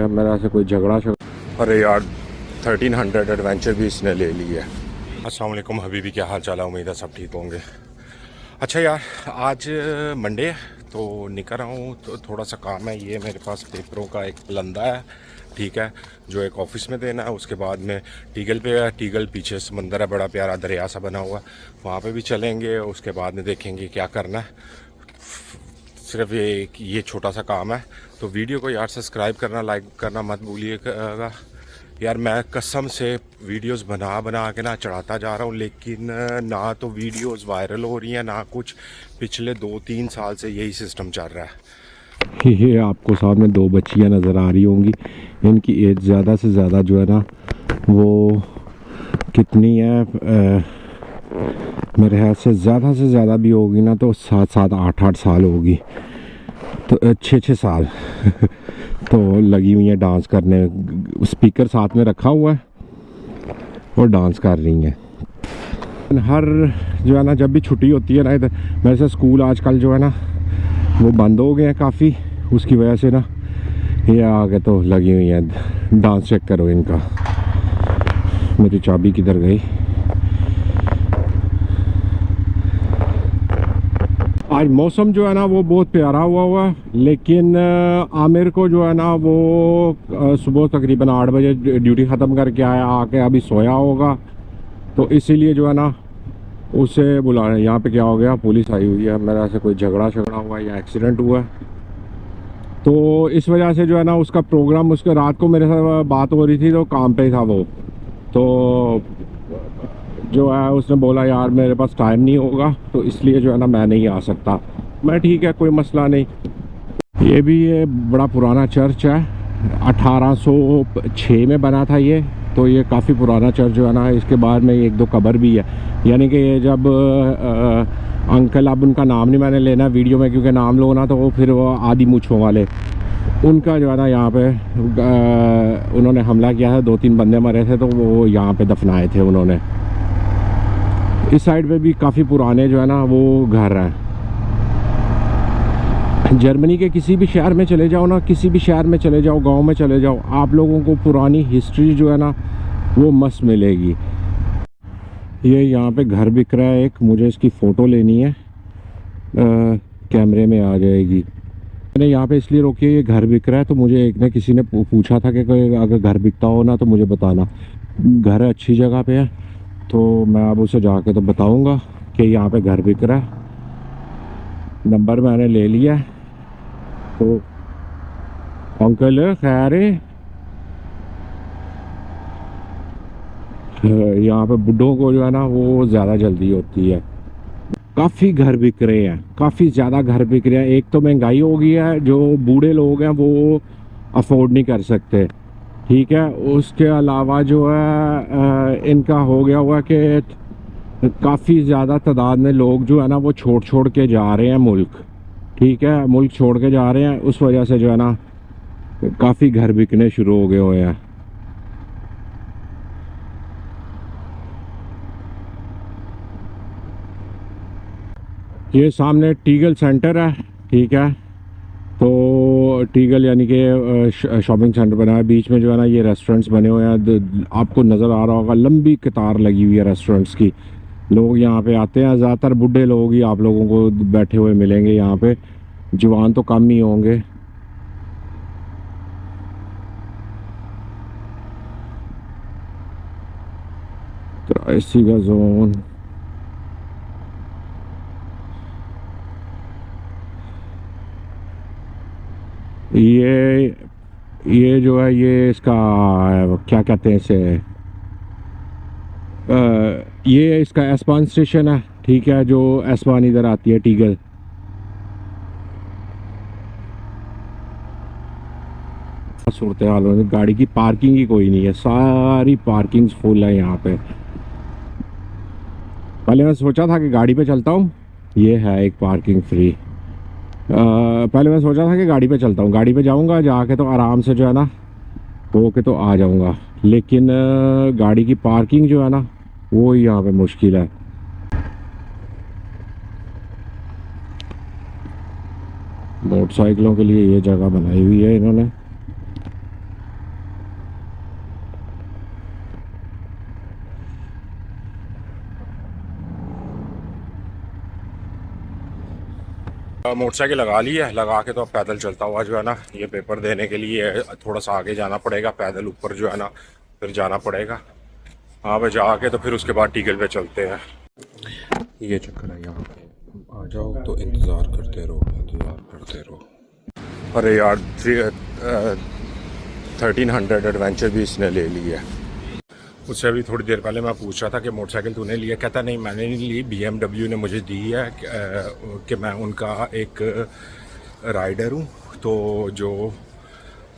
है, मेरा से कोई झगड़ा। अरे यार 1300 एडवेंचर भी इसने ले ली है। अस्सलाम वालेकुम हबीबी, क्या हाल चाल है? उम्मीद है सब ठीक होंगे। अच्छा यार, आज मंडे है तो निकल रहा हूँ, तो थोड़ा सा काम है। ये मेरे पास पेपरों का एक लंदा है, ठीक है, जो एक ऑफिस में देना है। उसके बाद में टीगल पे है, टीगल पीछे समंदर है, बड़ा प्यारा दरिया सा बना हुआ, वहाँ पे भी चलेंगे। उसके बाद में देखेंगे क्या करना है। सिर्फ ये छोटा सा काम है, तो वीडियो को यार सब्सक्राइब करना, लाइक करना मत भूलिएगा यार। मैं कसम से वीडियोस बना बना के ना चढ़ाता जा रहा हूँ, लेकिन ना तो वीडियोस वायरल हो रही हैं ना कुछ। पिछले 2-3 साल से यही सिस्टम चल रहा है। ये आपको सामने 2 बच्चियाँ नज़र आ रही होंगी। इनकी एज ज़्यादा से ज़्यादा जो है ना वो कितनी है, मेरे ख्याल से ज़्यादा भी होगी ना तो 7-7, 8-8 साल होगी, तो 6-6 साल तो लगी हुई है डांस करने। स्पीकर साथ में रखा हुआ है और डांस कर रही हैं। हर जो है ना, जब भी छुट्टी होती है ना, इधर मेरे से स्कूल आजकल जो है ना वो बंद हो गए हैं काफ़ी, उसकी वजह से ना ये आगे तो लगी हुई है डांस। चेक करो इनका। मेरी चाबी किधर गई? आज मौसम जो है ना वो बहुत प्यारा हुआ है, लेकिन आमिर को जो है ना वो सुबह तकरीबन 8 बजे ड्यूटी ख़त्म करके आया, आके अभी सोया होगा, तो इसीलिए जो है ना उसे बुला रहे हैं। यहाँ पे क्या हो गया, पुलिस आई हुई है। मेरा से कोई झगड़ा हुआ है या एक्सीडेंट हुआ है, तो इस वजह से जो है ना उसका प्रोग्राम, उसके रात को मेरे साथ बात हो रही थी तो काम पे था वो, तो जो है उसने बोला यार मेरे पास टाइम नहीं होगा, तो इसलिए जो है ना मैं नहीं आ सकता। मैं ठीक है, कोई मसला नहीं। ये बड़ा पुराना चर्च है, 1806 में बना था ये, तो ये काफ़ी पुराना चर्च जो है ना। इसके बाद में 1-2 कब्र भी है, यानी कि ये जब अंकल, अब उनका नाम नहीं मैंने लेना वीडियो में, क्योंकि नाम लो ना तो वो फिर वो आदि मूँछों वाले, उनका जो है ना यहाँ पे उन्होंने हमला किया है, 2-3 बंदे मरे थे, तो वो यहाँ पे दफनाए थे उन्होंने। इस साइड पे भी काफ़ी पुराने जो है ना वो घर हैं। जर्मनी के किसी भी शहर में चले जाओ ना, किसी भी शहर में चले जाओ, गांव में चले जाओ, आप लोगों को पुरानी हिस्ट्री जो है ना वो मस्त मिलेगी। ये यहाँ पे घर बिक रहा है एक, मुझे इसकी फ़ोटो लेनी है, कैमरे में आ जाएगी। मैंने यहाँ पे इसलिए रोकी है, ये घर बिक रहा है, तो मुझे एक ने किसी ने पूछा था कि अगर घर बिकता हो ना तो मुझे बताना। घर अच्छी जगह पे है, तो मैं अब उसे जाके तो बताऊंगा कि यहाँ पे घर बिक रहा है। नंबर मैंने ले लिया है, तो अंकल खैर है, यहाँ पे बुड्ढों को जो है ना वो ज़्यादा जल्दी होती है। काफ़ी घर बिक रहे हैं, काफ़ी ज़्यादा घर बिक रहे हैं। एक तो महंगाई हो गई है, जो बूढ़े लोग हैं वो अफोर्ड नहीं कर सकते, ठीक है। उसके अलावा जो है इनका हो गया हुआ कि काफ़ी ज़्यादा तादाद में लोग जो है ना वो छोड़ के जा रहे हैं मुल्क, ठीक है, मुल्क छोड़ के जा रहे हैं। उस वजह से जो है ना काफ़ी घर बिकने शुरू हो गए हुए हैं। ये सामने टीगल सेंटर है, ठीक है, तो टीगल यानी कि शॉपिंग सेंटर बना है। बीच में जो है ना ये रेस्टोरेंट्स बने हुए हैं, आपको नज़र आ रहा होगा, लंबी कतार लगी हुई है रेस्टोरेंट्स की। लोग यहाँ पे आते हैं, ज़्यादातर बूढ़े लोग ही आप लोगों को बैठे हुए मिलेंगे यहाँ पे, जवान तो कम ही होंगे। तो एसी का जोन, ये जो है ये इसका क्या कहते हैं इसे, ये इसका एस्पान स्टेशन है, ठीक है, जो एस्पान इधर आती है टीगल। सूरत हाल है, गाड़ी की पार्किंग ही कोई नहीं है, सारी पार्किंग्स फुल है यहाँ पे। पहले मैं सोचा था कि गाड़ी पे चलता हूँ, ये है एक पार्किंग फ्री। पहले मैं सोचा था कि गाड़ी पे चलता हूँ, गाड़ी पे जाऊँगा, जाके तो आराम से जो है ना हो के तो आ जाऊँगा, लेकिन गाड़ी की पार्किंग जो है ना वो यहाँ पे मुश्किल है। मोटरसाइकिलों के लिए ये जगह बनाई हुई है इन्होंने। मोटरसाइकिल लगा ली है, लगा के तो अब पैदल चलता हुआ जो है ना ये पेपर देने के लिए थोड़ा सा आगे जाना पड़ेगा, पैदल ऊपर जो है ना फिर जाना पड़ेगा। वहाँ पे जाके तो फिर उसके बाद टीगल पे चलते हैं। ये चक्कर है, यहाँ पे आ जाओ तो इंतज़ार करते रहो। अरे यार 1300 एडवेंचर भी इसने ले ली है। उससे अभी थोड़ी देर पहले मैं पूछ रहा था कि मोटरसाइकिल तूने लिया, कहता नहीं मैंने नहीं ली, BMW ने मुझे दी है कि मैं उनका एक राइडर हूँ। तो जो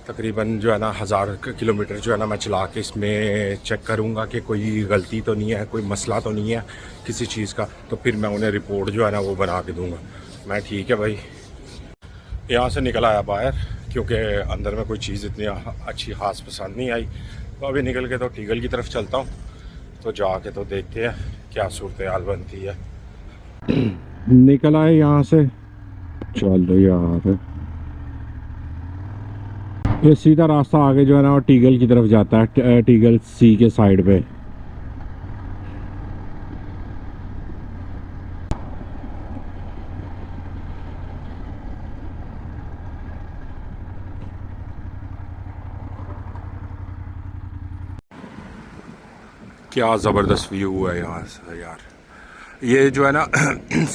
तकरीबन जो है ना 1000 किलोमीटर जो है ना मैं चला के इसमें चेक करूँगा कि कोई गलती तो नहीं है, कोई मसला तो नहीं है किसी चीज़ का, तो फिर मैं उन्हें रिपोर्ट जो है ना वो बना के दूँगा। मैं ठीक है भाई। यहाँ से निकल आया बाहर क्योंकि अंदर में कोई चीज़ इतनी अच्छी ख़ास पसंद नहीं आई। तो अभी निकल के तो टीगल की तरफ चलता हूँ, तो जाके तो देखते हैं क्या सूरत हाल बनती है। निकल आए यहाँ से, चलो यार ये सीधा रास्ता आगे जो है ना टीगल की तरफ जाता है, टीगल सी के साइड पे। क्या ज़बरदस्त व्यू है यहाँ से यार। ये जो है ना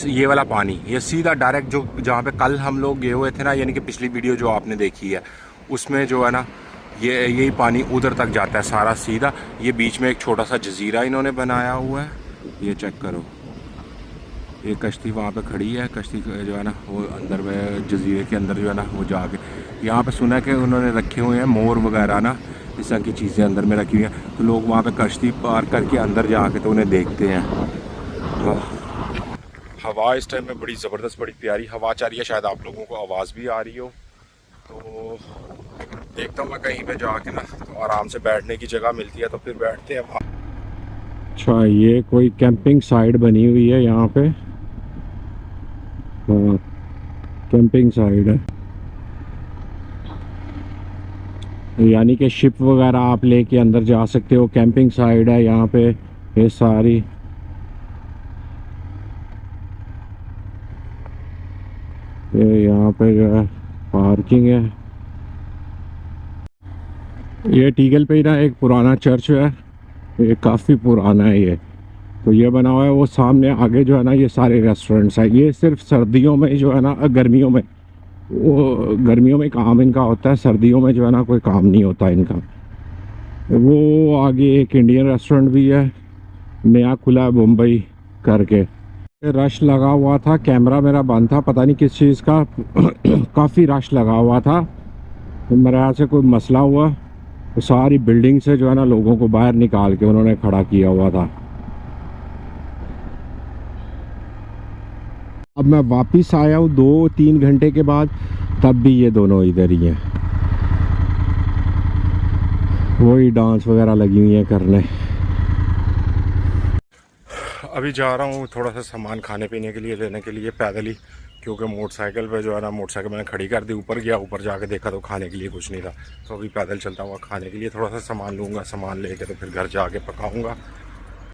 ये वाला पानी ये सीधा डायरेक्ट जो जहाँ पे कल हम लोग गए हुए थे ना, यानी कि पिछली वीडियो जो आपने देखी है उसमें जो है ना ये यही पानी उधर तक जाता है सारा सीधा। ये बीच में एक छोटा सा जजीरा इन्होंने बनाया हुआ है, ये चेक करो। ये कश्ती वहाँ पे खड़ी है, कश्ती जो है ना वो अंदर में जजीरे के अंदर जो है ना वो जाके यहाँ पे सुना कि उन्होंने रखे हुए हैं मोर वगैरह ना, इस तरह की चीज़ें अंदर में रखी हुई हैं। तो लोग वहाँ पे कश्ती पार करके अंदर जाके तो उन्हें देखते हैं। हवा इस टाइम में बड़ी ज़बरदस्त, बड़ी प्यारी हवा चल रही है, शायद आप लोगों को आवाज़ भी आ रही हो। तो देखता हूँ मैं कहीं पे जाके ना तो आराम से बैठने की जगह मिलती है तो फिर बैठते हैं वहाँ। अच्छा ये कोई कैंपिंग साइड बनी हुई है यहाँ पे, हाँ कैंपिंग साइड है, यानी कि शिप वगैरह आप लेके अंदर जा सकते हो। कैंपिंग साइड है यहाँ पे ये सारी। ये यहाँ पे जो है पार्किंग है। ये टीगल पे ही ना एक पुराना चर्च है, ये काफ़ी पुराना है ये। तो ये बना हुआ है, वो सामने आगे जो है ना ये सारे रेस्टोरेंट्स हैं। ये सिर्फ सर्दियों में जो है ना, गर्मियों में वो गर्मियों में काम इनका होता है, सर्दियों में जो है ना कोई काम नहीं होता इनका। वो आगे एक इंडियन रेस्टोरेंट भी है, नया खुला है मुंबई करके। रश लगा हुआ था, कैमरा मेरा बंद था, पता नहीं किस चीज़ का काफ़ी रश लगा हुआ था। तो मेरे यहाँ से कोई मसला हुआ तो सारी बिल्डिंग से जो है ना लोगों को बाहर निकाल के उन्होंने खड़ा किया हुआ था। अब मैं वापस आया हूँ 2-3 घंटे के बाद, तब भी ये दोनों इधर ही हैं, वही डांस वगैरह लगी हुई है करने। अभी जा रहा हूँ थोड़ा सा सामान खाने पीने के लिए लेने के लिए पैदल ही, क्योंकि मोटरसाइकिल पे जो है ना मोटरसाइकिल मैंने खड़ी कर दी। ऊपर गया, ऊपर जाके देखा तो खाने के लिए कुछ नहीं था, तो अभी पैदल चलता हुआ खाने के लिए थोड़ा सा सामान लूँगा। सामान लेके तो फिर घर जाके पकाऊँगा